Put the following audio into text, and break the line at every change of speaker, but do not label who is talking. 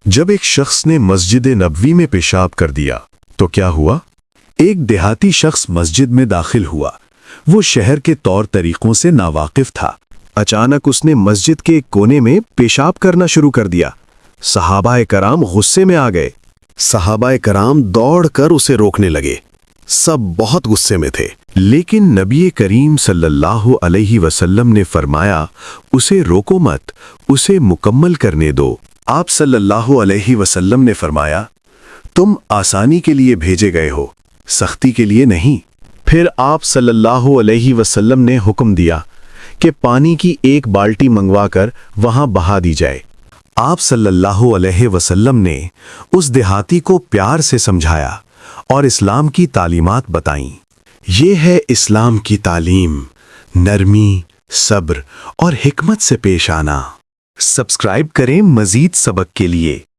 جب ایک شخص نے مسجد نبوی میں پیشاب کر دیا تو کیا ہوا؟ ایک دیہاتی شخص مسجد میں داخل ہوا۔ وہ شہر کے طور طریقوں سے ناواقف تھا۔ اچانک اس نے مسجد کے ایک کونے میں پیشاب کرنا شروع کر دیا۔ صحابہ کرام غصے میں آ گئے۔ صحابہ کرام دوڑ کر اسے روکنے لگے۔ سب بہت غصے میں تھے، لیکن نبی کریم صلی اللہ علیہ وسلم نے فرمایا، اسے روکو مت، اسے مکمل کرنے دو۔ آپ صلی اللہ علیہ وسلم نے فرمایا، تم آسانی کے لیے بھیجے گئے ہو، سختی کے لیے نہیں۔ پھر آپ صلی اللہ علیہ وسلم نے حکم دیا کہ پانی کی ایک بالٹی منگوا کر وہاں بہا دی جائے۔ آپ صلی اللہ علیہ وسلم نے اس دیہاتی کو پیار سے سمجھایا اور اسلام کی تعلیمات بتائیں۔ یہ ہے اسلام کی تعلیم، نرمی، صبر اور حکمت سے پیش آنا۔ سبسکرائب کریں مزید سبق کے لیے۔